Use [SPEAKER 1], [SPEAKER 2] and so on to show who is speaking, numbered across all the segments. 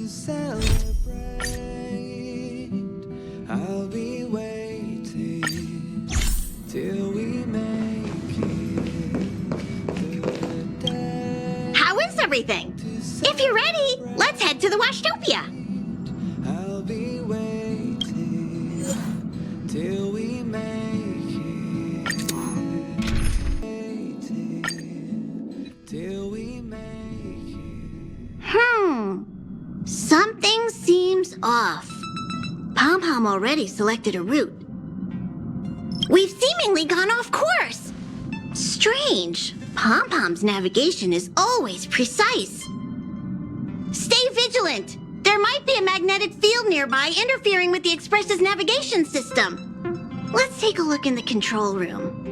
[SPEAKER 1] celebrate. I'll be waiting till we make it day.
[SPEAKER 2] How is everything? If you're ready, let's head to the Washtopia.
[SPEAKER 1] I'll be waiting till we make it. Waiting till we make it.
[SPEAKER 2] Something seems off. Pom-Pom already selected a route. We've seemingly gone off course. Strange. Pom-Pom's navigation is always precise. Stay vigilant. There might be a magnetic field nearby interfering with the Express's navigation system. Let's take a look in the control room.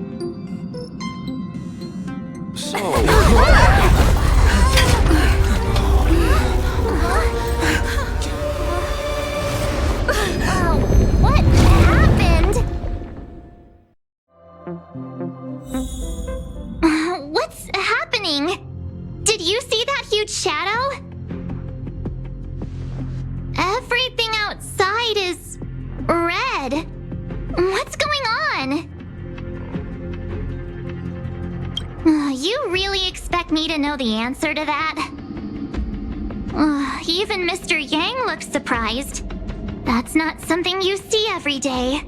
[SPEAKER 3] What happened? What's happening? Did you see that huge shadow? Everything outside is red. What's going on? You really expect me to know the answer to that? Even Mr. Yang looks surprised. That's not something you see every day.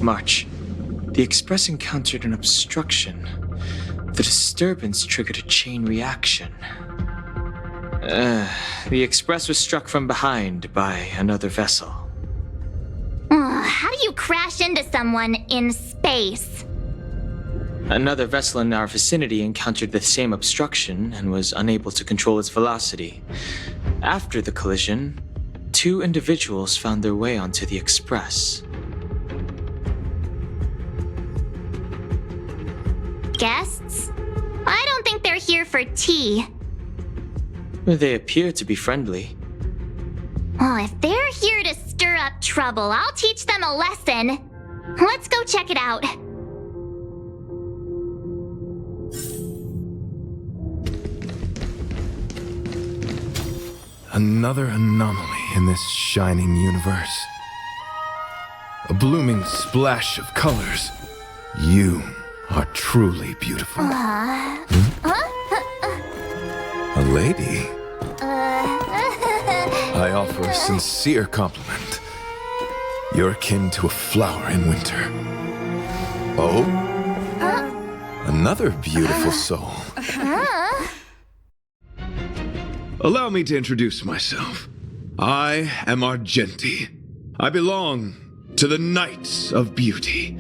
[SPEAKER 4] March. The Express encountered an obstruction. The disturbance triggered a chain reaction. The Express was struck from behind by another vessel.
[SPEAKER 3] How do you crash into someone in space?
[SPEAKER 4] Another vessel in our vicinity encountered the same obstruction and was unable to control its velocity. After the collision, 2 individuals found their way onto the Express.
[SPEAKER 3] Guests? I don't think they're here for tea.
[SPEAKER 4] They appear to be friendly.
[SPEAKER 3] Well, if they're here to stir up trouble, I'll teach them a lesson. Let's go check it out.
[SPEAKER 5] Another anomaly in this shining universe. A blooming splash of colors. You are truly beautiful. A lady? I offer a sincere compliment. You're akin to a flower in winter. Oh? Another beautiful soul. Allow me to introduce myself. I am Argenti. I belong to the Knights of Beauty.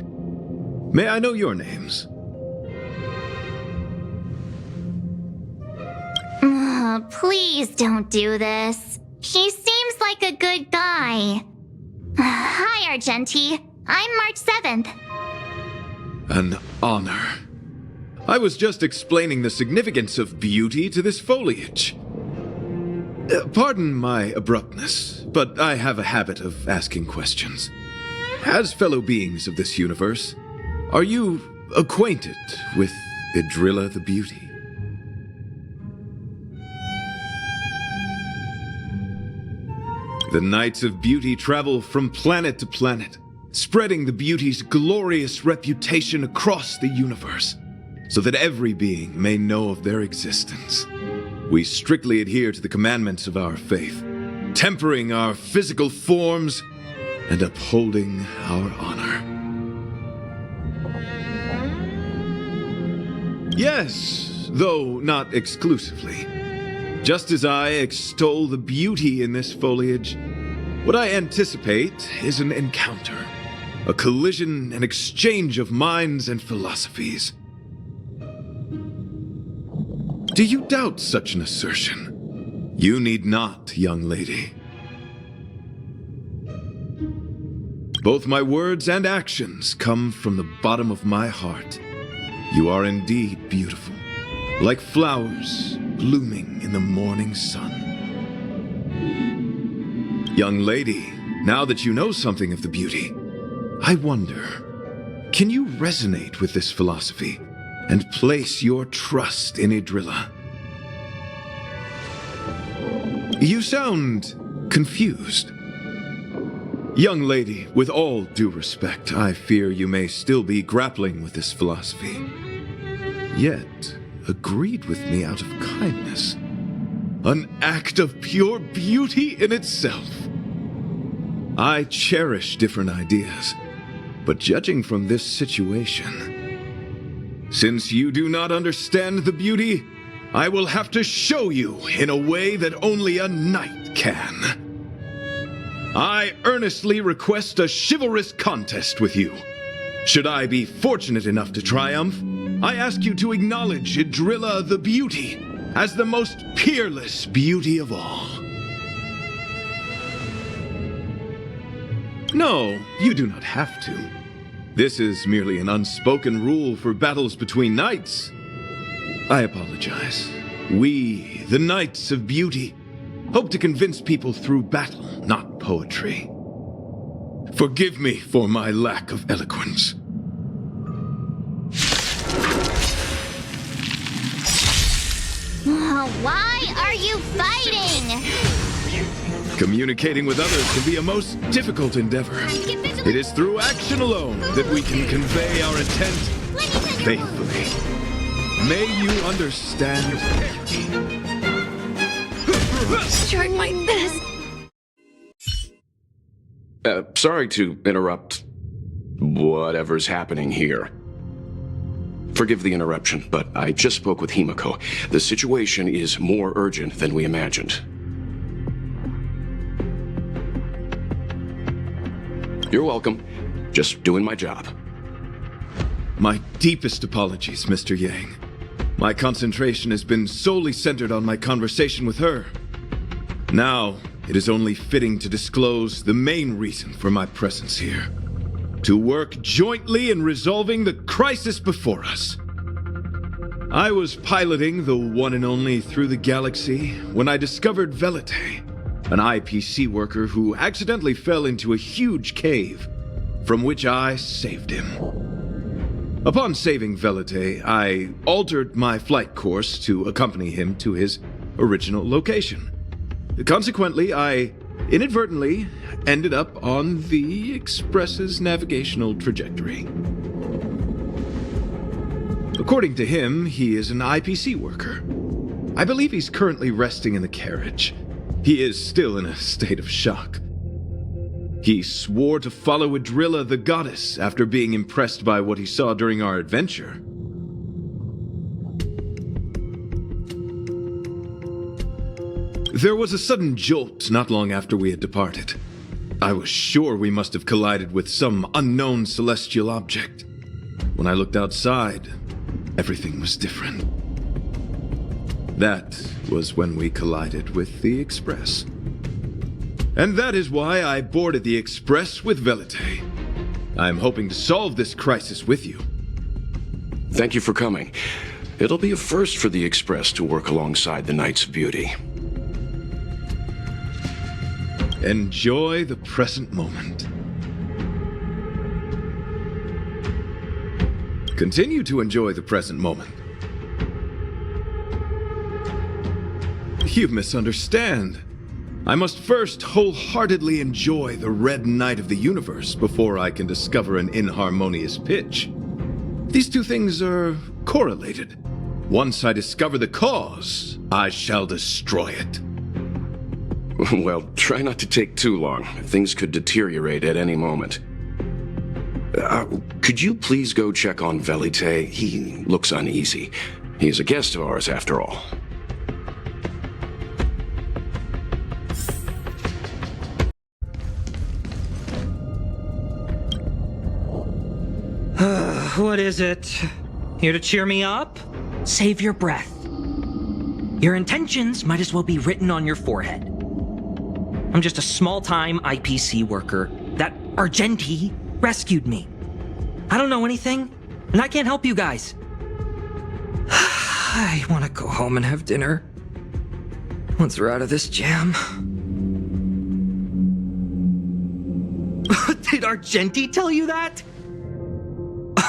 [SPEAKER 5] May I know your names?
[SPEAKER 3] Please don't do this. He seems like a good guy. Hi, Argenti. I'm March 7th.
[SPEAKER 5] An honor. I was just explaining the significance of beauty to this foliage. Pardon my abruptness, but I have a habit of asking questions. As fellow beings of this universe, are you acquainted with Idrilla the Beauty? The Knights of Beauty travel from planet to planet, spreading the beauty's glorious reputation across the universe, so that every being may know of their existence. We strictly adhere to the commandments of our faith, tempering our physical forms and upholding our honor. Yes, though not exclusively. Just as I extol the beauty in this foliage, what I anticipate is an encounter, a collision and exchange of minds and philosophies. Do you doubt such an assertion? You need not, young lady. Both my words and actions come from the bottom of my heart. You are indeed beautiful, like flowers blooming in the morning sun. Young lady, now that you know something of the beauty, I wonder, can you resonate with this philosophy and place your trust in Idrilla? You sound confused. Young lady, with all due respect, I fear you may still be grappling with this philosophy. Yet, agreed with me out of kindness. An act of pure beauty in itself. I cherish different ideas, but judging from this situation, since you do not understand the beauty, I will have to show you in a way that only a knight can. I earnestly request a chivalrous contest with you. Should I be fortunate enough to triumph, I ask you to acknowledge Idrilla the Beauty as the most peerless beauty of all. No, you do not have to. This is merely an unspoken rule for battles between knights. I apologize. We, the Knights of Beauty, hope to convince people through battle, not poetry. Forgive me for my lack of eloquence.
[SPEAKER 3] Why are you fighting?
[SPEAKER 5] Communicating with others can be a most difficult endeavor. It is through action alone that we can convey our intent faithfully. May you understand.
[SPEAKER 2] Short my best.
[SPEAKER 6] Sorry to interrupt whatever's happening here. Forgive the interruption, but I just spoke with Himiko. The situation is more urgent than we imagined. You're welcome. Just doing my job.
[SPEAKER 5] My deepest apologies, Mr. Yang. My concentration has been solely centered on my conversation with her. Now, it is only fitting to disclose the main reason for my presence here. To work jointly in resolving the crisis before us. I was piloting the one and only Through the Galaxy when I discovered Velite, an IPC worker who accidentally fell into a huge cave, from which I saved him. Upon saving Velite, I altered my flight course to accompany him to his original location. Consequently, I inadvertently ended up on the Express's navigational trajectory. According to him, he is an IPC worker. I believe he's currently resting in the carriage. He is still in a state of shock. He swore to follow Idrilla the goddess after being impressed by what he saw during our adventure. There was a sudden jolt not long after we had departed. I was sure we must have collided with some unknown celestial object. When I looked outside, everything was different. That was when we collided with the Express. And that is why I boarded the Express with Velite. I'm hoping to solve this crisis with you.
[SPEAKER 6] Thank you for coming. It'll be a first for the Express to work alongside the Knights of Beauty.
[SPEAKER 5] Enjoy the present moment. Continue to enjoy the present moment. You misunderstand. I must first wholeheartedly enjoy the red night of the universe before I can discover an inharmonious pitch. These two things are correlated. Once I discover the cause, I shall destroy it.
[SPEAKER 6] Well, try not to take too long. Things could deteriorate at any moment. Could you please go check on Velite? He looks uneasy. He's a guest of ours, after all.
[SPEAKER 7] What is it? Here to cheer me up? Save your breath. Your intentions might as well be written on your forehead. I'm just a small-time IPC worker. That Argenti rescued me. I don't know anything, and I can't help you guys. I want to go home and have dinner. Once we're out of this jam. Did Argenti tell you that?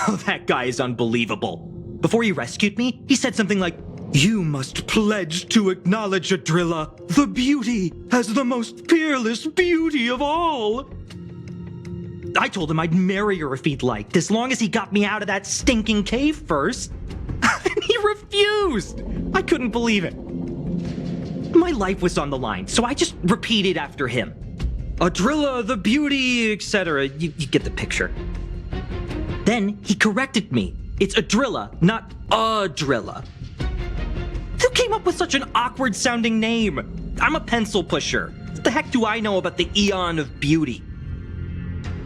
[SPEAKER 7] Oh, that guy is unbelievable. Before he rescued me, he said something like, You must pledge to acknowledge Adrilla, the beauty, as the most peerless beauty of all. I told him I'd marry her if he'd liked, as long as he got me out of that stinking cave first. And he refused! I couldn't believe it. My life was on the line, so I just repeated after him. Adrilla, the beauty, etc. You get the picture. Then he corrected me. It's Adrilla, not Adrilla. Who came up with such an awkward-sounding name? I'm a pencil pusher. What the heck do I know about the Eon of Beauty?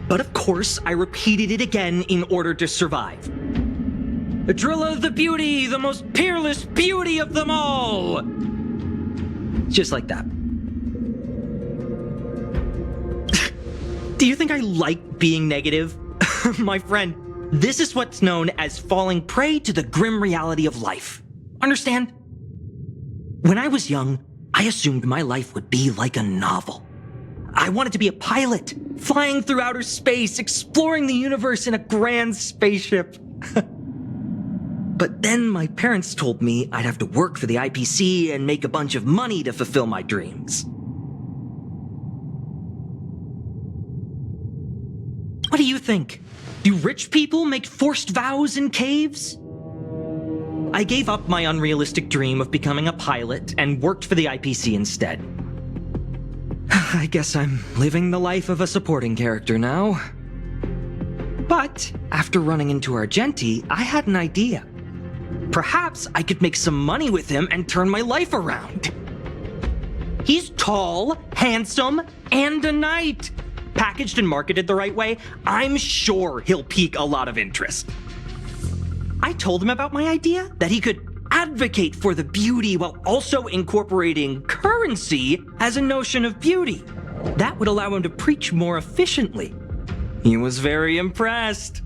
[SPEAKER 7] But of course, I repeated it again in order to survive. Adrilla the beauty, the most peerless beauty of them all! Just like that. Do you think I like being negative? My friend, this is what's known as falling prey to the grim reality of life. Understand? When I was young, I assumed my life would be like a novel. I wanted to be a pilot, flying through outer space, exploring the universe in a grand spaceship. But then my parents told me I'd have to work for the IPC and make a bunch of money to fulfill my dreams. What do you think? Do rich people make forced vows in caves? I gave up my unrealistic dream of becoming a pilot and worked for the IPC instead. I guess I'm living the life of a supporting character now. But after running into Argenti, I had an idea. Perhaps I could make some money with him and turn my life around. He's tall, handsome, and a knight. Packaged and marketed the right way, I'm sure he'll pique a lot of interest. I told him about my idea, that he could advocate for the beauty while also incorporating currency as a notion of beauty. That would allow him to preach more efficiently. He was very impressed.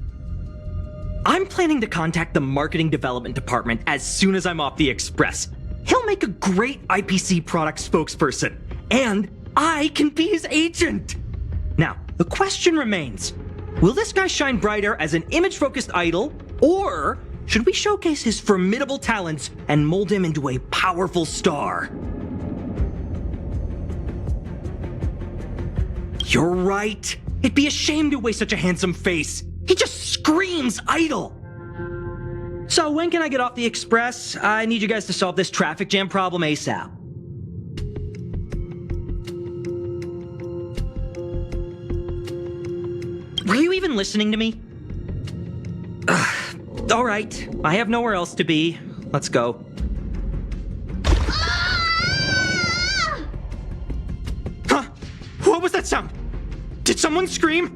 [SPEAKER 7] I'm planning to contact the marketing development department as soon as I'm off the express. He'll make a great IPC product spokesperson, and I can be his agent. Now, the question remains, will this guy shine brighter as an image-focused idol, or should we showcase his formidable talents and mold him into a powerful star? You're right. It'd be a shame to waste such a handsome face. He just screams idol. So when can I get off the express? I need you guys to solve this traffic jam problem ASAP. Were you even listening to me? All right, I have nowhere else to be. Let's go. Huh? What was that sound? Did someone scream?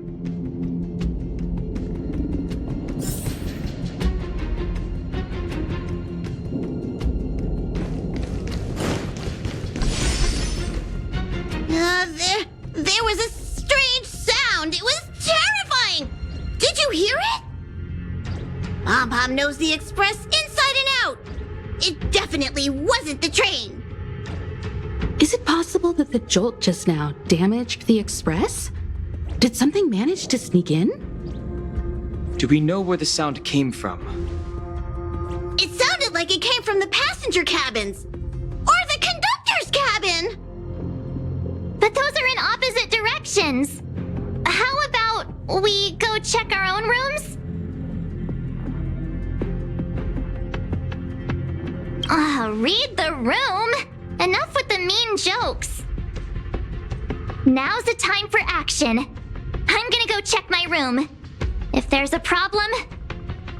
[SPEAKER 2] There was a strange sound. It was terrifying. Did you hear it? Pom-Pom knows the express inside and out. It definitely wasn't the train.
[SPEAKER 8] Is it possible that the jolt just now damaged the express? Did something manage to sneak in?
[SPEAKER 4] Do we know where the sound came from?
[SPEAKER 2] It sounded like it came from the passenger cabins. Or the conductor's cabin.
[SPEAKER 3] But those are in opposite directions. How about we go check our own rooms? Read the room. Enough with the mean jokes. Now's the time for action. I'm gonna go check my room. If there's a problem,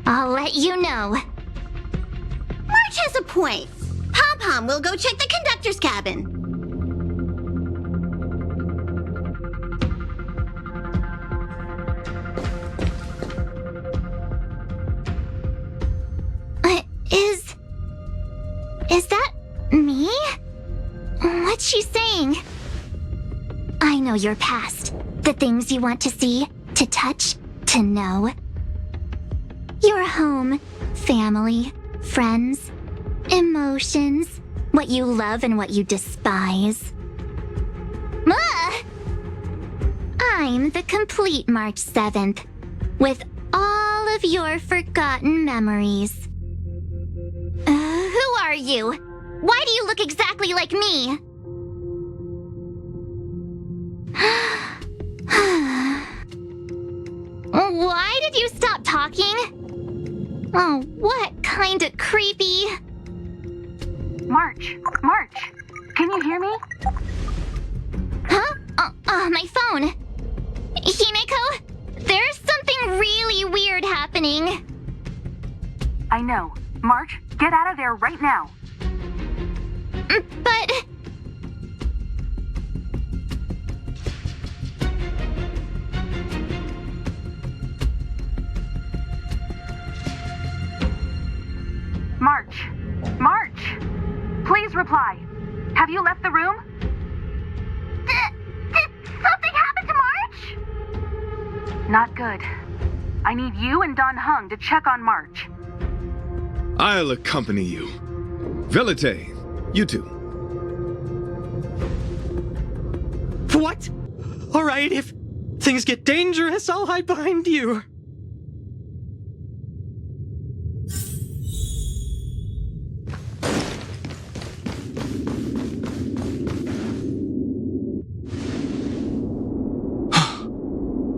[SPEAKER 3] I'll let you know.
[SPEAKER 2] Marge has a point. Pom-Pom will go check the conductor's cabin.
[SPEAKER 3] Is that me? What's she saying? I know your past. The things you want to see, to touch, to know. Your home, family, friends, emotions, what you love and what you despise. I'm the complete March 7th, with all of your forgotten memories. Who are are you? Why do you look exactly like me? Why did you stop talking? Oh, what kind of creepy...
[SPEAKER 9] March, can you hear me?
[SPEAKER 3] Huh? My phone. Himeko, there's something really weird happening.
[SPEAKER 9] I know. March, get out of there right now.
[SPEAKER 3] But...
[SPEAKER 9] March! Please reply. Have you left the room?
[SPEAKER 3] Did something happen to March?
[SPEAKER 9] Not good. I need you and Don Hung to check on March.
[SPEAKER 5] I'll accompany you. Velite, you two.
[SPEAKER 7] What? Alright, if things get dangerous, I'll hide behind you.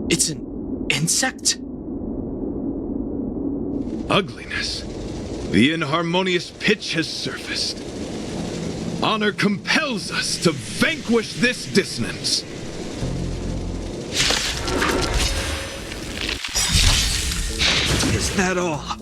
[SPEAKER 4] It's an insect.
[SPEAKER 5] Ugliness. The inharmonious pitch has surfaced. Honor compels us to vanquish this dissonance.
[SPEAKER 7] Is that all?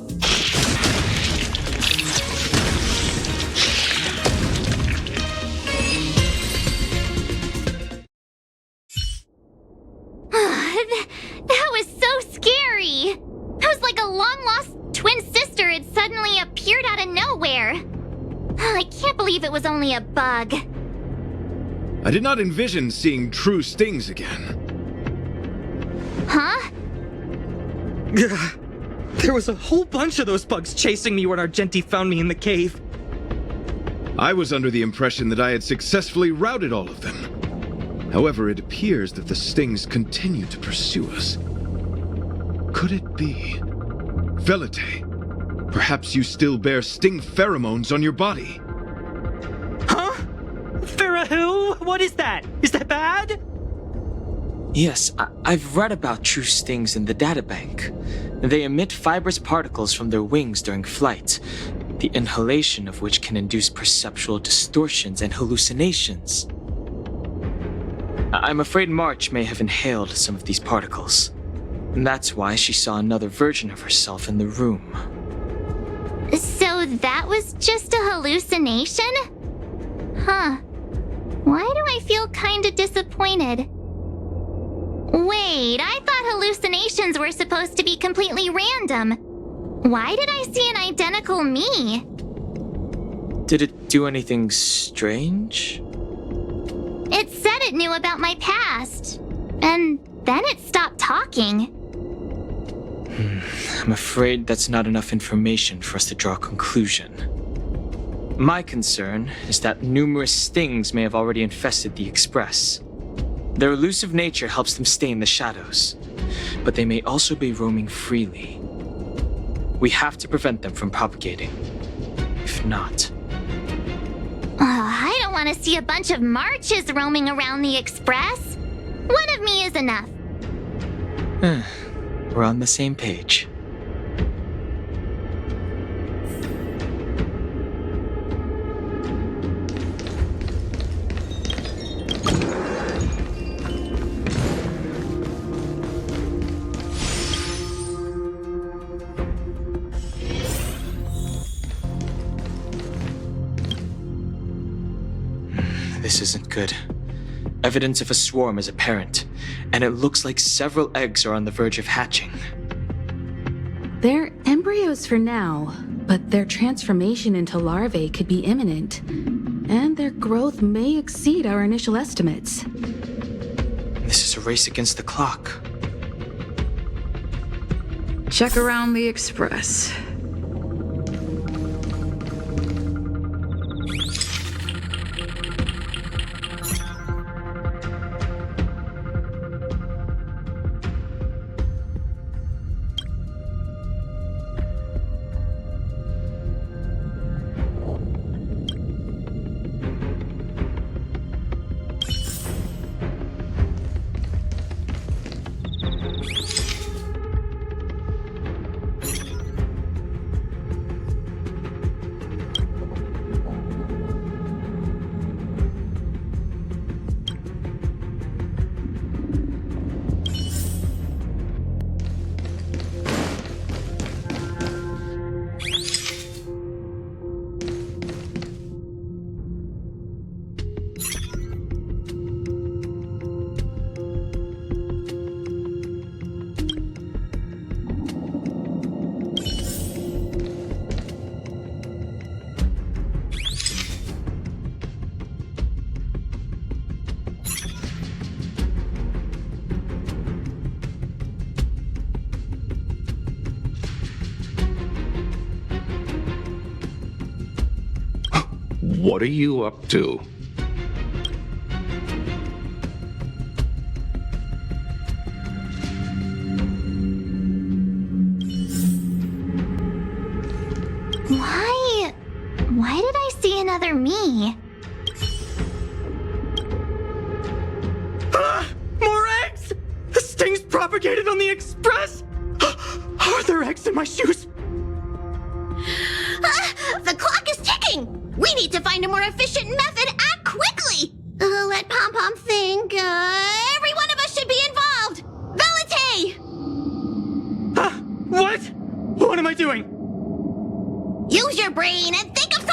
[SPEAKER 3] That was so scary. It was like a long-lost twin sister had suddenly appeared out of nowhere. I can't believe it was only a bug.
[SPEAKER 5] I did not envision seeing true stings again.
[SPEAKER 3] Huh?
[SPEAKER 7] There was a whole bunch of those bugs chasing me when Argenti found me in the cave.
[SPEAKER 5] I was under the impression that I had successfully routed all of them. However, it appears that the stings continue to pursue us. Could it be? Velite, perhaps you still bear sting pheromones on your body.
[SPEAKER 7] Huh? Farah, what is that? Is that bad?
[SPEAKER 4] Yes, I've read about true stings in the databank. They emit fibrous particles from their wings during flight, the inhalation of which can induce perceptual distortions and hallucinations. I'm afraid March may have inhaled some of these particles. And that's why she saw another version of herself in the room.
[SPEAKER 3] So that was just a hallucination? Huh. Why do I feel kinda disappointed? Wait, I thought hallucinations were supposed to be completely random. Why did I see an identical me?
[SPEAKER 4] Did it do anything strange?
[SPEAKER 3] It said it knew about my past. And then it stopped talking.
[SPEAKER 4] I'm afraid that's not enough information for us to draw a conclusion. My concern is that numerous stings may have already infested the Express. Their elusive nature helps them stay in the shadows, but they may also be roaming freely. We have to prevent them from propagating. If not...
[SPEAKER 3] I don't want to see a bunch of Marches roaming around the Express. One of me is enough.
[SPEAKER 4] We're on the same page. This isn't good. Evidence of a swarm is apparent, and it looks like several eggs are on the verge of hatching.
[SPEAKER 8] They're embryos for now, but their transformation into larvae could be imminent, and their growth may exceed our initial estimates.
[SPEAKER 4] This is a race against the clock.
[SPEAKER 10] Check around the Express.
[SPEAKER 6] What are you up to?
[SPEAKER 3] Why did I see another me?
[SPEAKER 7] More eggs! The sting's propagated on the express! Are there eggs in my shoes?
[SPEAKER 2] The clock is ticking! We need to find a more efficient method. Act quickly! Let Pom Pom think. Every one of us should be involved! Valete!
[SPEAKER 7] What? What am I doing?
[SPEAKER 2] Use your brain and think of something!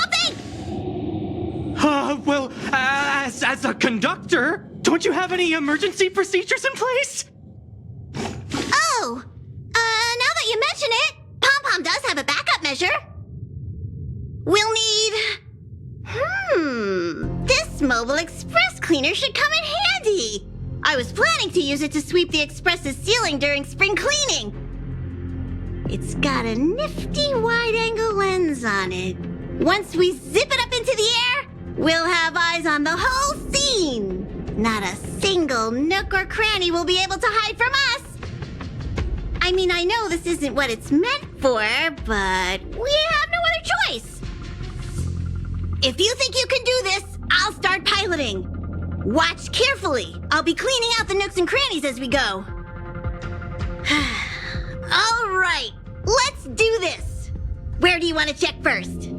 [SPEAKER 7] Well, as a conductor, don't you have any emergency procedures in place?
[SPEAKER 2] Oh! Now that you mention it, Pom Pom does have a backup measure. We'll need... This mobile express cleaner should come in handy. I was planning to use it to sweep the express's ceiling during spring cleaning. It's got a nifty wide-angle lens on it. Once we zip it up into the air, we'll have eyes on the whole scene. Not a single nook or cranny will be able to hide from us. I mean, I know this isn't what it's meant for, but we have no other choice. If you think you can do this, I'll start piloting. Watch carefully. I'll be cleaning out the nooks and crannies as we go. All right, let's do this. Where do you want to check first?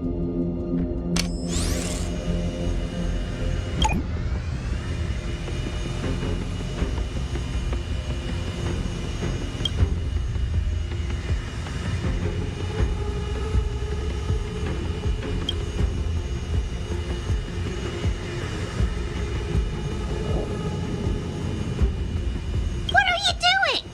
[SPEAKER 2] What are you doing?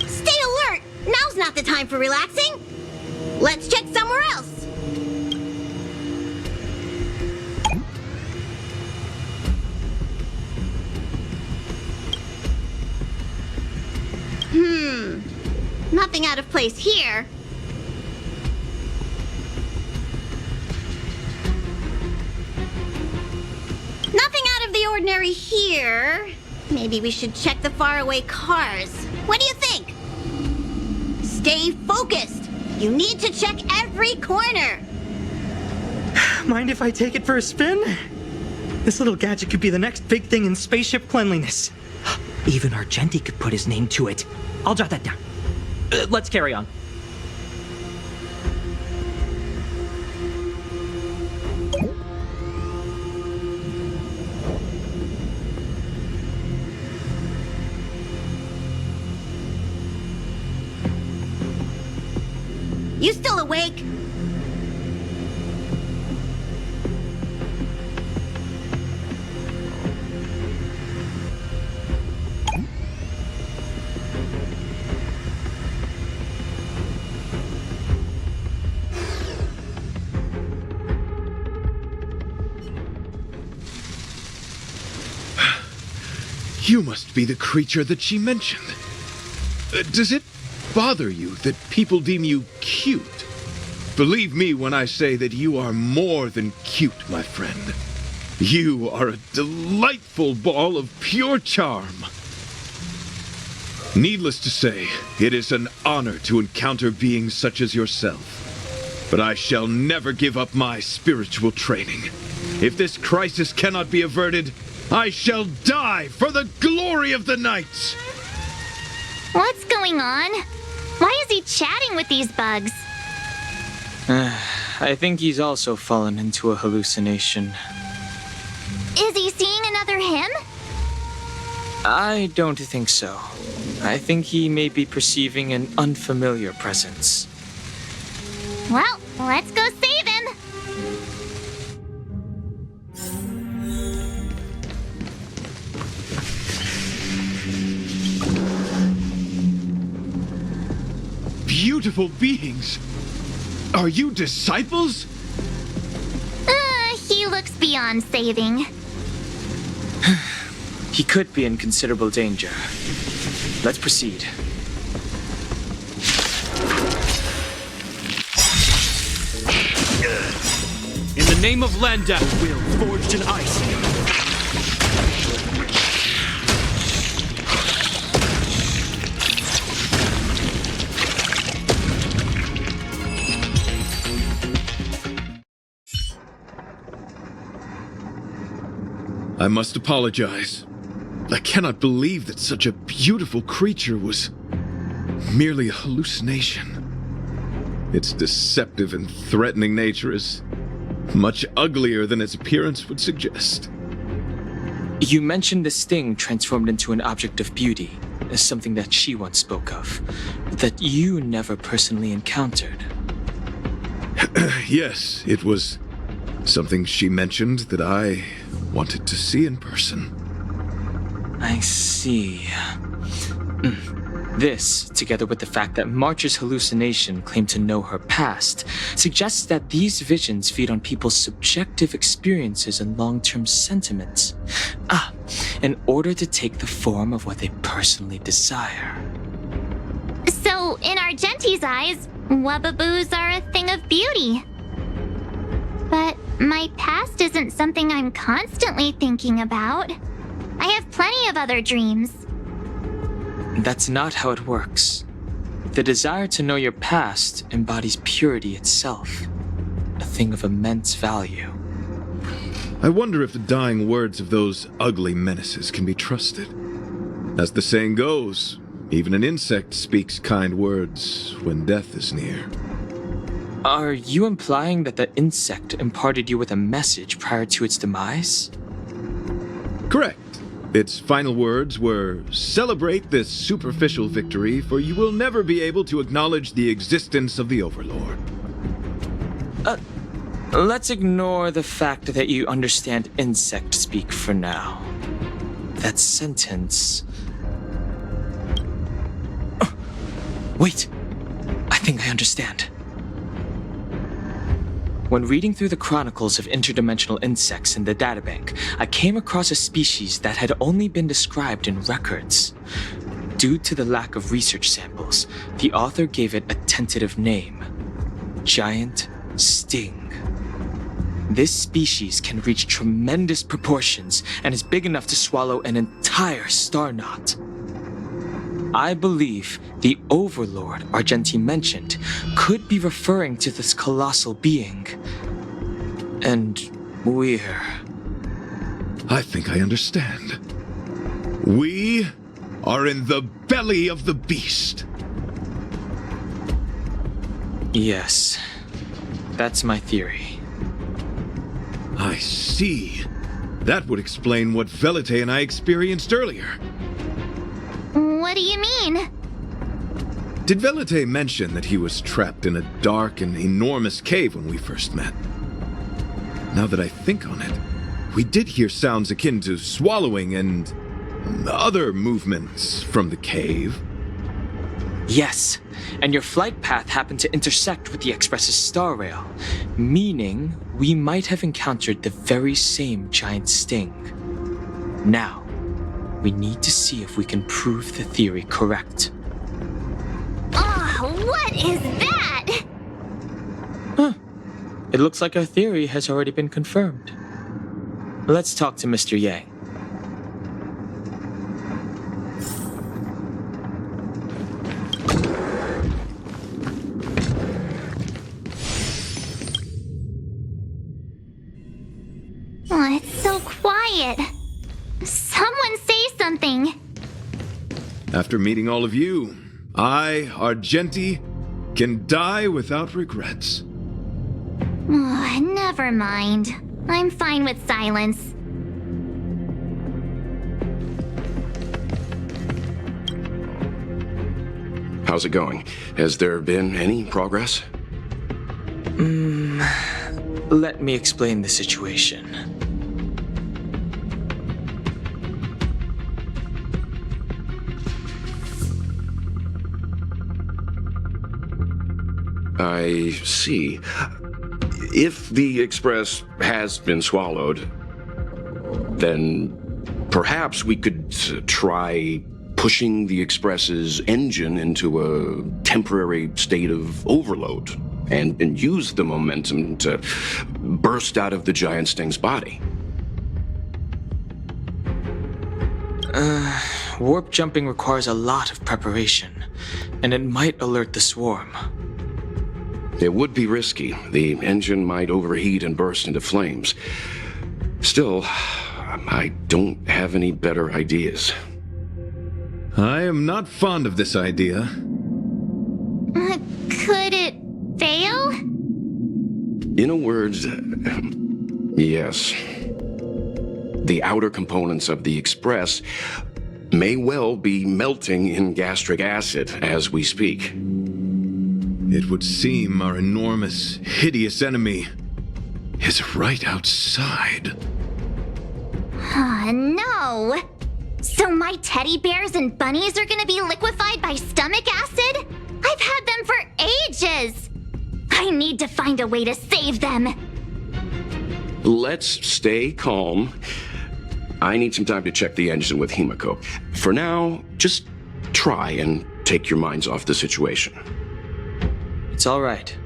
[SPEAKER 2] Stay alert! Now's not the time for relaxing. Let's check somewhere else. Nothing out of place here. Nothing out of the ordinary here. Maybe we should check the faraway cars. What do you think? Stay focused. You need to check every corner.
[SPEAKER 7] Mind if I take it for a spin? This little gadget could be the next big thing in spaceship cleanliness. Even Argenti could put his name to it. I'll jot that down. Let's carry on.
[SPEAKER 2] You still awake?
[SPEAKER 5] You must be the creature that she mentioned. Does it bother you that people deem you cute? Believe me when I say that you are more than cute, my friend. You are a delightful ball of pure charm. Needless to say, it is an honor to encounter beings such as yourself. But I shall never give up my spiritual training. If this crisis cannot be averted, I shall die for the glory of the Knights!
[SPEAKER 3] What's going on? Why is he chatting with these bugs?
[SPEAKER 4] I think he's also fallen into a hallucination.
[SPEAKER 3] Is he seeing another him?
[SPEAKER 4] I don't think so. I think he may be perceiving an unfamiliar presence.
[SPEAKER 3] Well, let's go save him.
[SPEAKER 5] Beautiful beings! Are you disciples?
[SPEAKER 3] He looks beyond saving.
[SPEAKER 4] He could be in considerable danger. Let's proceed.
[SPEAKER 11] In the name of Landa, will forged in ice.
[SPEAKER 5] I must apologize. I cannot believe that such a beautiful creature was merely a hallucination. Its deceptive and threatening nature is much uglier than its appearance would suggest.
[SPEAKER 4] You mentioned this thing transformed into an object of beauty, something that she once spoke of, that you never personally encountered.
[SPEAKER 5] Yes, it was something she mentioned that I wanted to see in person.
[SPEAKER 4] I see. This, together with the fact that March's hallucination claimed to know her past, suggests that these visions feed on people's subjective experiences and long-term sentiments. In order to take the form of what they personally desire.
[SPEAKER 3] So, in Argenti's eyes, Wubbaboos are a thing of beauty. But my past isn't something I'm constantly thinking about. I have plenty of other dreams.
[SPEAKER 4] That's not how it works. The desire to know your past embodies purity itself, a thing of immense value.
[SPEAKER 5] I wonder if the dying words of those ugly menaces can be trusted. As the saying goes, even an insect speaks kind words when death is near.
[SPEAKER 4] Are you implying that the insect imparted you with a message prior to its demise?
[SPEAKER 5] Correct. Its final words were, "Celebrate this superficial victory, for you will never be able to acknowledge the existence of the Overlord."
[SPEAKER 4] Let's ignore the fact that you understand insect speak for now. That sentence... Wait! I think I understand. When reading through the chronicles of interdimensional insects in the databank, I came across a species that had only been described in records. Due to the lack of research samples, the author gave it a tentative name: Giant Sting. This species can reach tremendous proportions and is big enough to swallow an entire star knot. I believe the Overlord Argenti mentioned could be referring to this colossal being. And we're...
[SPEAKER 5] I think I understand. We are in the belly of the beast.
[SPEAKER 4] Yes, that's my theory.
[SPEAKER 5] I see. That would explain what Velite and I experienced earlier.
[SPEAKER 3] What do you mean?
[SPEAKER 5] Did Velite mention that he was trapped in a dark and enormous cave when we first met? Now that I think on it, we did hear sounds akin to swallowing and other movements from the cave.
[SPEAKER 4] Yes, and your flight path happened to intersect with the Express's star rail, meaning we might have encountered the very same giant sting. Now, we need to see if we can prove the theory correct.
[SPEAKER 3] Oh, what is that?
[SPEAKER 4] It looks like our theory has already been confirmed. Let's talk to Mr. Yang.
[SPEAKER 3] Oh, it's so quiet. Someone say something.
[SPEAKER 5] After meeting all of you, I, Argenti, can die without regrets.
[SPEAKER 3] Oh, never mind. I'm fine with silence.
[SPEAKER 6] How's it going? Has there been any progress?
[SPEAKER 4] Let me explain the situation.
[SPEAKER 6] I see. If the Express has been swallowed, then perhaps we could try pushing the Express's engine into a temporary state of overload and use the momentum to burst out of the giant sting's body.
[SPEAKER 4] Warp jumping requires a lot of preparation, and it might alert the swarm.
[SPEAKER 6] It would be risky. The engine might overheat and burst into flames. Still, I don't have any better ideas.
[SPEAKER 5] I am not fond of this idea.
[SPEAKER 3] Could it fail?
[SPEAKER 6] In a word, yes. The outer components of the Express may well be melting in gastric acid as we speak.
[SPEAKER 5] It would seem our enormous, hideous enemy is right outside.
[SPEAKER 3] No! So my teddy bears and bunnies are gonna be liquefied by stomach acid? I've had them for ages! I need to find a way to save them!
[SPEAKER 6] Let's stay calm. I need some time to check the engine with Himiko. For now, just try and take your minds off the situation.
[SPEAKER 4] It's all right.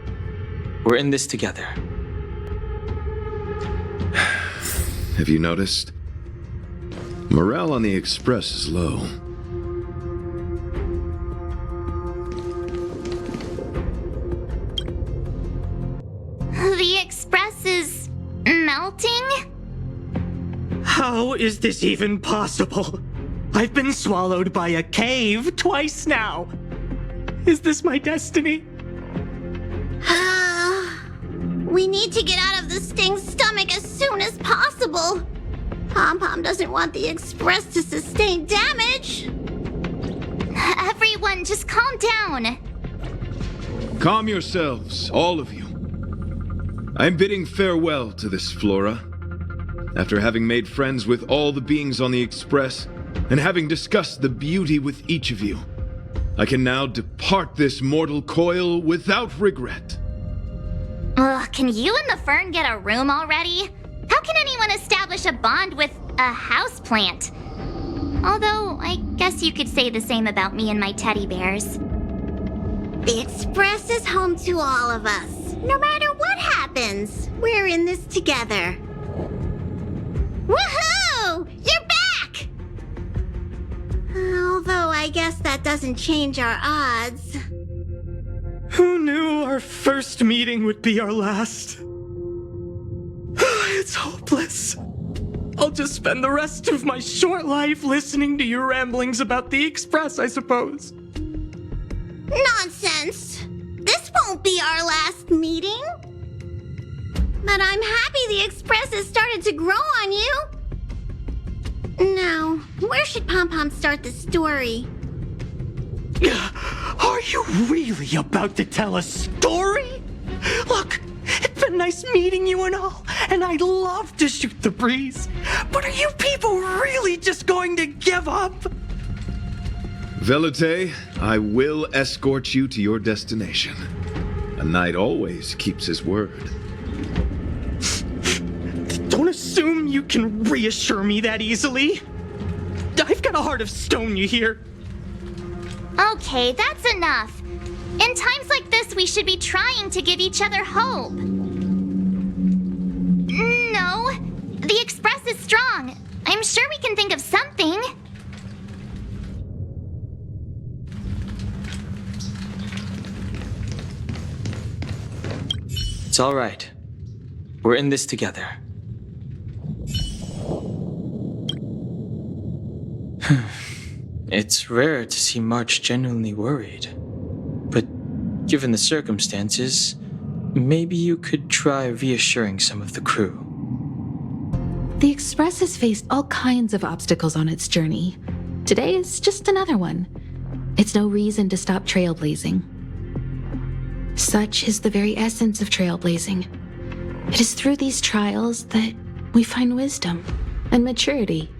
[SPEAKER 4] We're in this together.
[SPEAKER 5] Have you noticed? Morale on the Express is low.
[SPEAKER 3] The Express is melting?
[SPEAKER 7] How is this even possible? I've been swallowed by a cave twice now. Is this my destiny?
[SPEAKER 2] We need to get out of the Sting's stomach as soon as possible. Pom-Pom doesn't want the Express to sustain damage.
[SPEAKER 3] Everyone, just calm down.
[SPEAKER 5] Calm yourselves, all of you. I'm bidding farewell to this Flora. After having made friends with all the beings on the Express, and having discussed the beauty with each of you, I can now depart this mortal coil without regret.
[SPEAKER 3] Ugh, can you and the fern get a room already? How can anyone establish a bond with a houseplant? Although, I guess you could say the same about me and my teddy bears.
[SPEAKER 2] The Express is home to all of us. No matter what happens, we're in this together. Woohoo! You're back! Although I guess that doesn't change our odds.
[SPEAKER 7] Who knew our first meeting would be our last? It's hopeless. I'll just spend the rest of my short life listening to your ramblings about the Express, I suppose.
[SPEAKER 2] Nonsense! This won't be our last meeting. But I'm happy the Express has started to grow on you. Now, where should Pom-Pom start the story?
[SPEAKER 7] Are you really about to tell a story? Look, it's been nice meeting you and all, and I'd love to shoot the breeze. But are you people really just going to give up?
[SPEAKER 5] Velute, I will escort you to your destination. A knight always keeps his word.
[SPEAKER 7] Don't assume you can reassure me that easily. I've got a heart of stone, you hear?
[SPEAKER 3] Okay, that's enough. In times like this, we should be trying to give each other hope. No, the Express is strong. I'm sure we can think of something.
[SPEAKER 4] It's all right. We're in this together. It's rare to see March genuinely worried. But given the circumstances, maybe you could try reassuring some of the crew.
[SPEAKER 8] The Express has faced all kinds of obstacles on its journey. Today is just another one. It's no reason to stop trailblazing. Such is the very essence of trailblazing. It is through these trials that we find wisdom and maturity.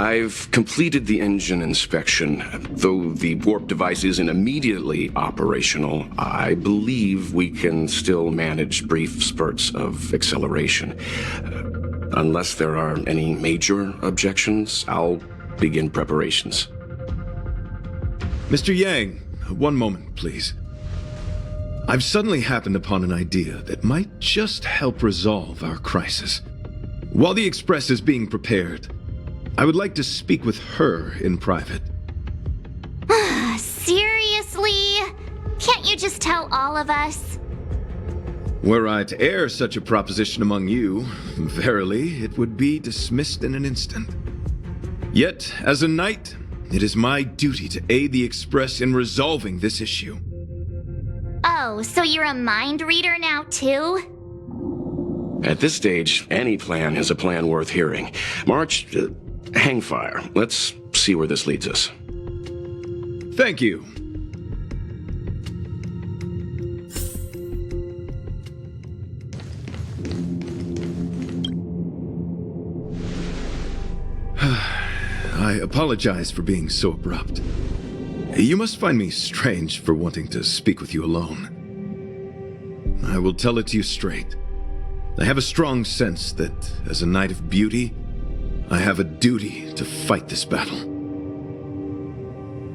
[SPEAKER 6] I've completed the engine inspection. Though the warp device isn't immediately operational, I believe we can still manage brief spurts of acceleration. Unless there are any major objections, I'll begin preparations.
[SPEAKER 5] Mr. Yang, one moment, please. I've suddenly happened upon an idea that might just help resolve our crisis. While the Express is being prepared, I would like to speak with her in private.
[SPEAKER 3] Seriously? Can't you just tell all of us?
[SPEAKER 5] Were I to air such a proposition among you, verily, it would be dismissed in an instant. Yet, as a knight, it is my duty to aid the Express in resolving this issue.
[SPEAKER 3] Oh, so you're a mind reader now too?
[SPEAKER 6] At this stage, any plan is a plan worth hearing. March, hang fire. Let's see where this leads us.
[SPEAKER 5] Thank you. I apologize for being so abrupt. You must find me strange for wanting to speak with you alone. I will tell it to you straight. I have a strong sense that, as a Knight of Beauty, I have a duty to fight this battle.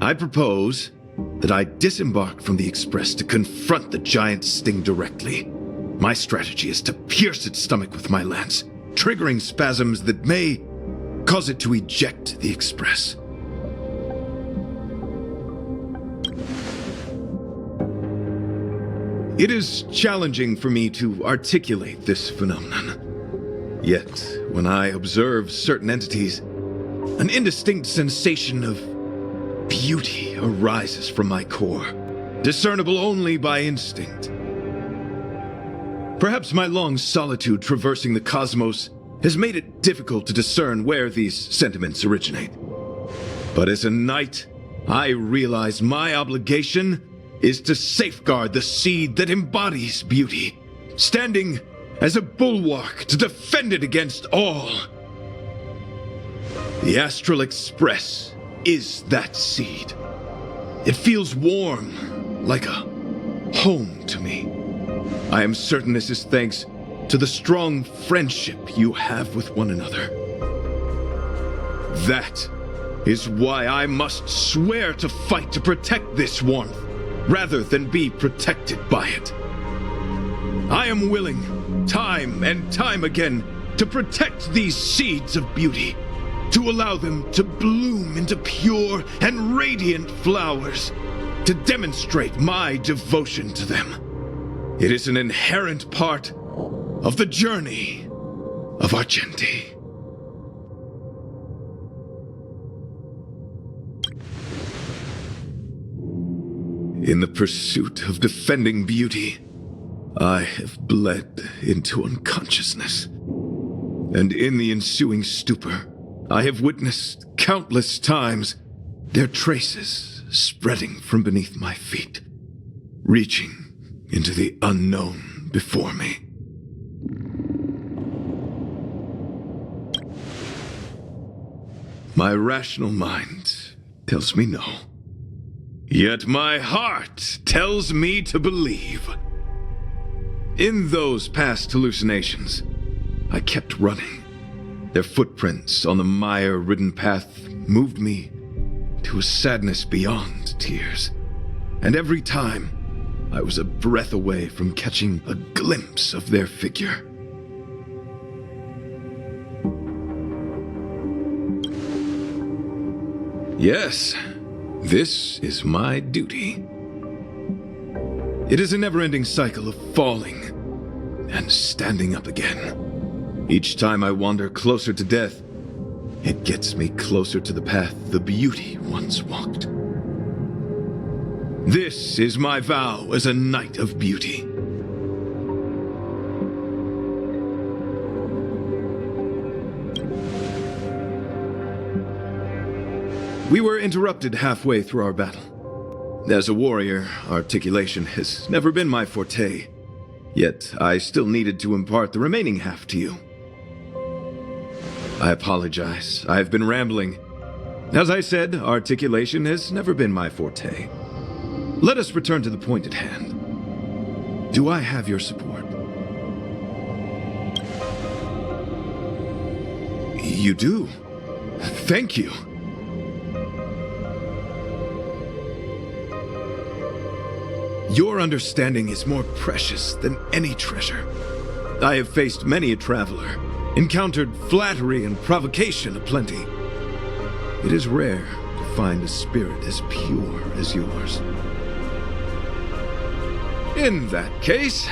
[SPEAKER 5] I propose that I disembark from the Express to confront the giant sting directly. My strategy is to pierce its stomach with my lance, triggering spasms that may cause it to eject the Express. It is challenging for me to articulate this phenomenon. Yet, when I observe certain entities, an indistinct sensation of beauty arises from my core, discernible only by instinct. Perhaps my long solitude traversing the cosmos has made it difficult to discern where these sentiments originate. But as a knight, I realize my obligation is to safeguard the seed that embodies beauty, standing as a bulwark to defend it against all. The Astral Express is that seed. It feels warm, like a home to me. I am certain this is thanks to the strong friendship you have with one another. That is why I must swear to fight to protect this warmth, rather than be protected by it. I am willing, time and time again, to protect these seeds of beauty, to allow them to bloom into pure and radiant flowers, to demonstrate my devotion to them. It is an inherent part of the journey of Argenti. In the pursuit of defending beauty, I have bled into unconsciousness. And in the ensuing stupor, I have witnessed countless times their traces spreading from beneath my feet, reaching into the unknown before me. My rational mind tells me no. Yet my heart tells me to believe. In those past hallucinations, I kept running. Their footprints on the mire-ridden path moved me to a sadness beyond tears. And every time, I was a breath away from catching a glimpse of their figure. Yes, this is my duty. It is a never-ending cycle of falling and standing up again. Each time I wander closer to death, it gets me closer to the path the beauty once walked. This is my vow as a Knight of Beauty. We were interrupted halfway through our battle. As a warrior, articulation has never been my forte, yet I still needed to impart the remaining half to you. I apologize. I've been rambling. As I said, articulation has never been my forte. Let us return to the point at hand. Do I have your support? You do? Thank you. Your understanding is more precious than any treasure. I have faced many a traveler, encountered flattery and provocation aplenty. It is rare to find a spirit as pure as yours. In that case,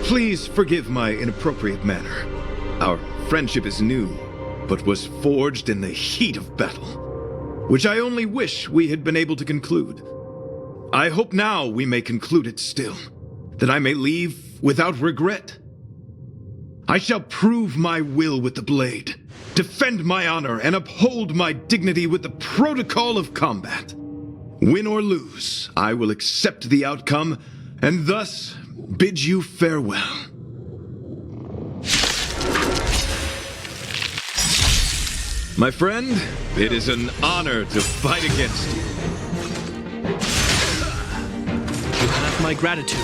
[SPEAKER 5] please forgive my inappropriate manner. Our friendship is new, but was forged in the heat of battle, which I only wish we had been able to conclude. I hope now we may conclude it still, that I may leave without regret. I shall prove my will with the blade, defend my honor, and uphold my dignity with the protocol of combat. Win or lose, I will accept the outcome, and thus bid you farewell. My friend, it is an honor to fight against you.
[SPEAKER 11] You have my gratitude.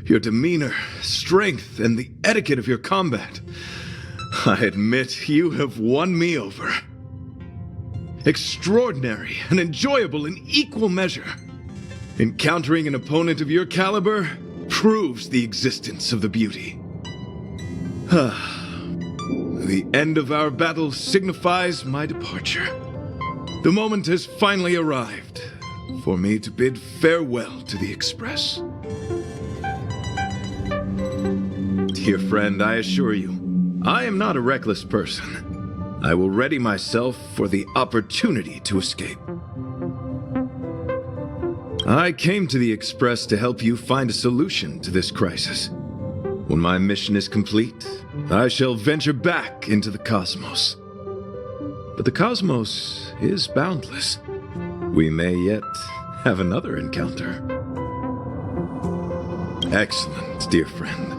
[SPEAKER 5] Your demeanor, strength, and the etiquette of your combat. I admit you have won me over. Extraordinary and enjoyable in equal measure. Encountering an opponent of your caliber proves the existence of the beauty. The end of our battle signifies my departure. The moment has finally arrived for me to bid farewell to the Express. Dear friend, I assure you, I am not a reckless person. I will ready myself for the opportunity to escape. I came to the Express to help you find a solution to this crisis. When my mission is complete, I shall venture back into the cosmos. But the cosmos is boundless. We may yet have another encounter. Excellent, dear friend.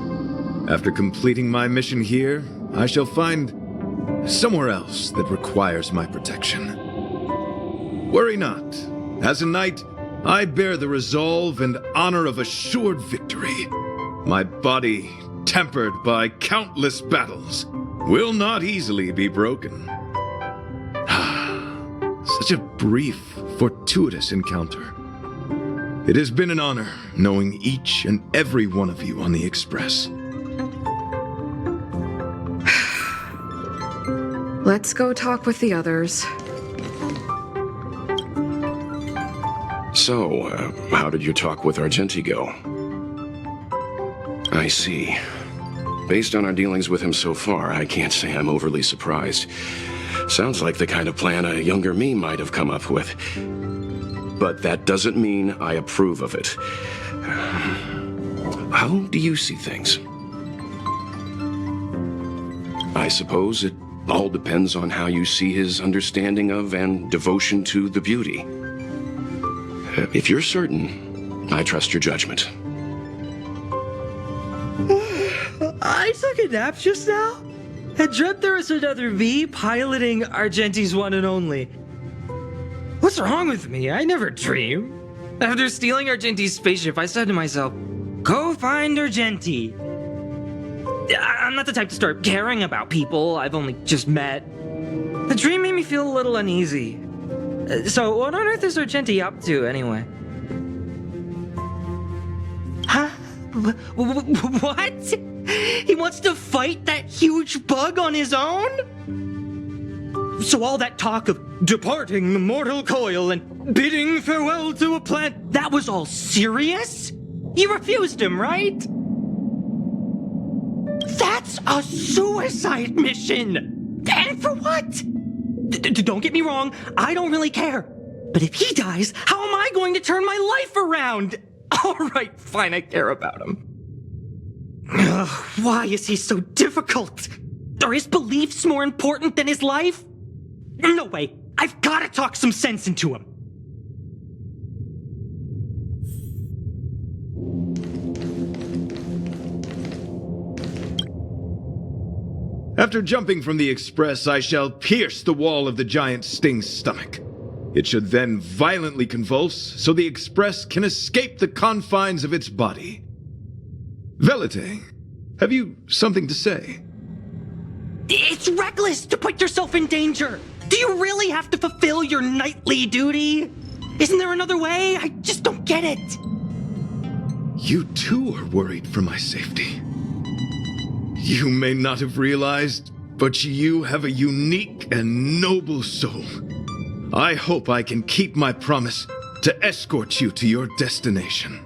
[SPEAKER 5] After completing my mission here, I shall find somewhere else that requires my protection. Worry not. As a knight, I bear the resolve and honor of assured victory. My body, tempered by countless battles, will not easily be broken. Such a brief, fortuitous encounter. It has been an honor knowing each and every one of you on the Express.
[SPEAKER 10] Let's go talk with the others.
[SPEAKER 6] So, how did your talk with Argenti go? I see. Based on our dealings with him so far, I can't say I'm overly surprised. Sounds like the kind of plan a younger me might have come up with. But that doesn't mean I approve of it. How do you see things? I suppose it all depends on how you see his understanding of and devotion to the beauty. If you're certain, I trust your judgment.
[SPEAKER 7] I took a nap just now. I dreamt there was another me piloting Argenti's one and only. What's wrong with me? I never dream. After stealing Argenti's spaceship, I said to myself, go find Argenti. I'm not the type to start caring about people I've only just met. The dream made me feel a little uneasy. So what on earth is Argenti up to, anyway? Huh? What? He wants to fight that huge bug on his own? So all that talk of departing the mortal coil and bidding farewell to a planet, that was all serious? You refused him, right? That's a suicide mission! And for what? Don't get me wrong, I don't really care. But if he dies, how am I going to turn my life around? All right, fine, I care about him. Ugh, why is he so difficult? Are his beliefs more important than his life? No way, I've got to talk some sense into him.
[SPEAKER 5] After jumping from the express, I shall pierce the wall of the giant sting's stomach. It should then violently convulse so the express can escape the confines of its body. Velite, have you something to say?
[SPEAKER 7] It's reckless to put yourself in danger. Do you really have to fulfill your nightly duty? Isn't there another way? I just don't get it.
[SPEAKER 5] You too are worried for my safety. You may not have realized, but you have a unique and noble soul. I hope I can keep my promise to escort you to your destination.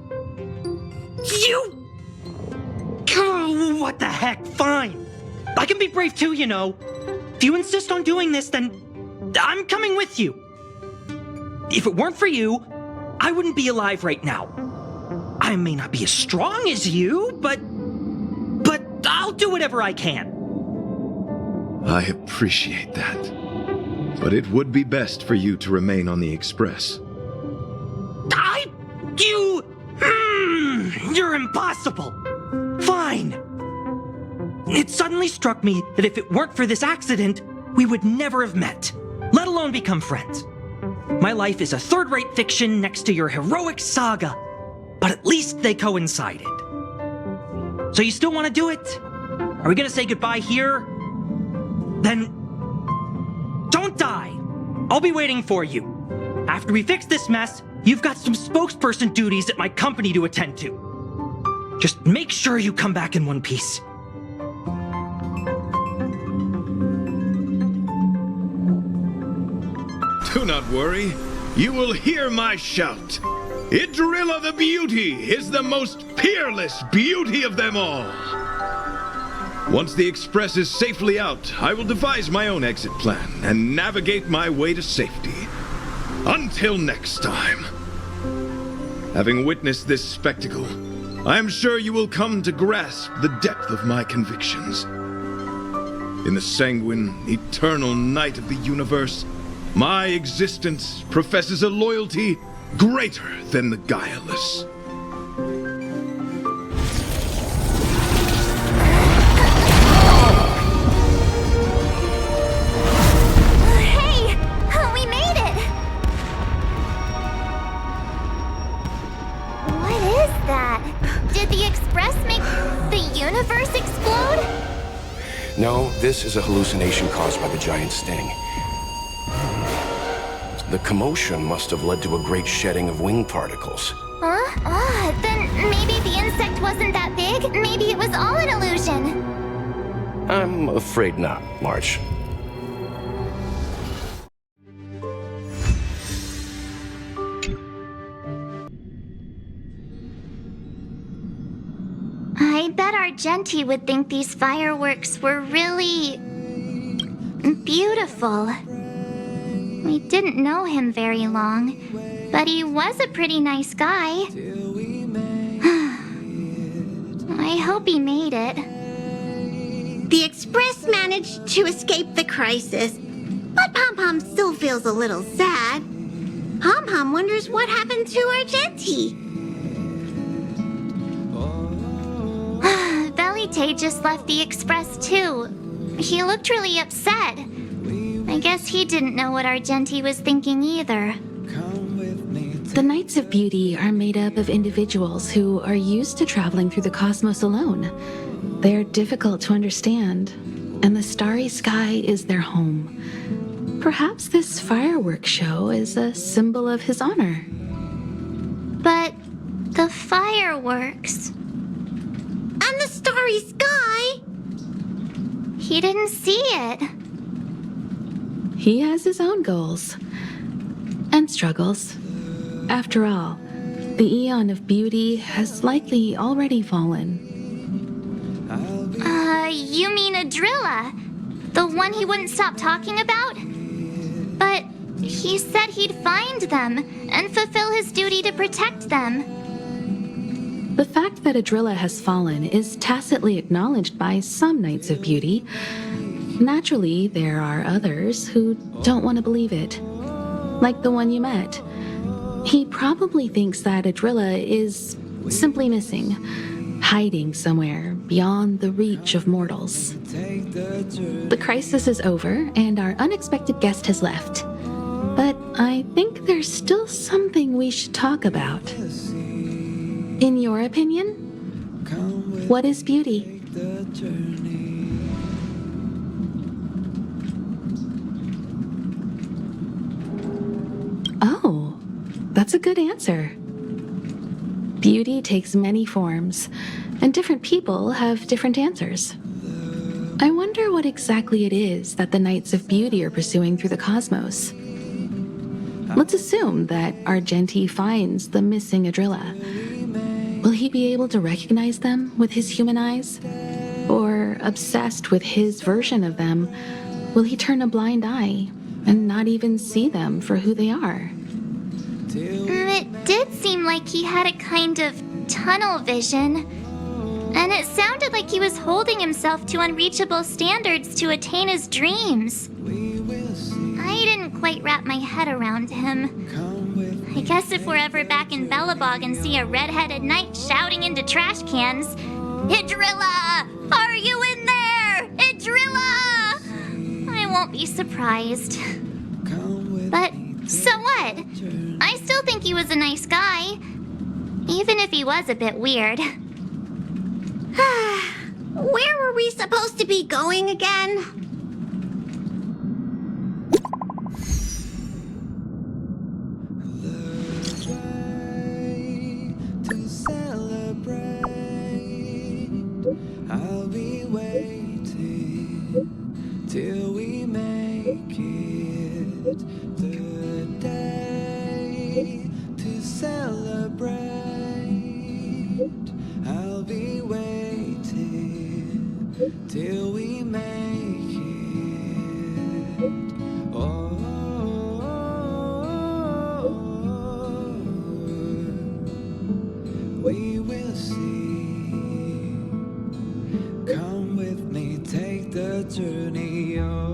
[SPEAKER 7] You... Oh, what the heck? Fine. I can be brave too, you know. If you insist on doing this, then I'm coming with you. If it weren't for you, I wouldn't be alive right now. I may not be as strong as you, but I'll do whatever I can.
[SPEAKER 5] I appreciate that. But it would be best for you to remain on the express.
[SPEAKER 7] You're impossible. Fine. It suddenly struck me that if it weren't for this accident, we would never have met, let alone become friends. My life is a third-rate fiction next to your heroic saga, but at least they coincided. So you still want to do it? Are we gonna say goodbye here? Then don't die. I'll be waiting for you. After we fix this mess, you've got some spokesperson duties at my company to attend to. Just make sure you come back in one piece.
[SPEAKER 5] Do not worry. You will hear my shout. Idrilla the Beauty is the most peerless beauty of them all. Once the express is safely out, I will devise my own exit plan and navigate my way to safety. Until next time. Having witnessed this spectacle, I am sure you will come to grasp the depth of my convictions. In the sanguine, eternal night of the universe, my existence professes a loyalty greater than the guileless.
[SPEAKER 3] Hey! We made it! What is that? Did the Express make the universe explode?
[SPEAKER 6] No, this is a hallucination caused by the giant sting. The commotion must have led to a great shedding of wing particles.
[SPEAKER 3] Huh? Then maybe the insect wasn't that big? Maybe it was all an illusion?
[SPEAKER 6] I'm afraid not, March.
[SPEAKER 3] I bet Argenti would think these fireworks were really... beautiful. We didn't know him very long, but he was a pretty nice guy. I hope he made it.
[SPEAKER 2] The Express managed to escape the crisis, but Pom Pom still feels a little sad. Pom Pom wonders what happened to Argenti.
[SPEAKER 3] Velite just left the Express too. He looked really upset. I guess he didn't know what Argenti was thinking either.
[SPEAKER 8] The Knights of Beauty are made up of individuals who are used to traveling through the cosmos alone. They're difficult to understand, and the starry sky is their home. Perhaps this fireworks show is a symbol of his honor.
[SPEAKER 3] But the fireworks...
[SPEAKER 2] And the starry sky!
[SPEAKER 3] He didn't see it.
[SPEAKER 8] He has his own goals and struggles. After all, the Eon of Beauty has likely already fallen.
[SPEAKER 3] You mean Adrilla? The one he wouldn't stop talking about? But he said he'd find them and fulfill his duty to protect them.
[SPEAKER 8] The fact that Adrilla has fallen is tacitly acknowledged by some Knights of Beauty. Naturally, there are others who don't want to believe it. Like the one you met. He probably thinks that Adrilla is simply missing, hiding somewhere beyond the reach of mortals.
[SPEAKER 1] Take the journey.
[SPEAKER 8] The crisis is over, and our unexpected guest has left. But I think there's still something we should talk about. In your opinion, what is beauty?
[SPEAKER 1] The journey.
[SPEAKER 8] Oh, that's a good answer. Beauty takes many forms, and different people have different answers. I wonder what exactly it is that the Knights of Beauty are pursuing through the cosmos. Let's assume that Argenti finds the missing Adrilla. Will he be able to recognize them with his human eyes? Or, obsessed with his version of them, will he turn a blind eye and not even see them for who they are?
[SPEAKER 3] It did seem like he had a kind of tunnel vision. And it sounded like he was holding himself to unreachable standards to attain his dreams. I didn't quite wrap my head around him. I guess if we're ever back in Belobog and see a red-headed knight shouting into trash cans, "Idrilla! Are you in there? Idrilla!" I won't be surprised. But so what? I still think he was a nice guy. Even if he was a bit weird.
[SPEAKER 2] Where were we supposed to be going again?
[SPEAKER 1] To celebrate, I'll be waiting till we make it the day to celebrate. I'll be waiting till we make it. Oh. We will see. Come with me, take the journey. Oh.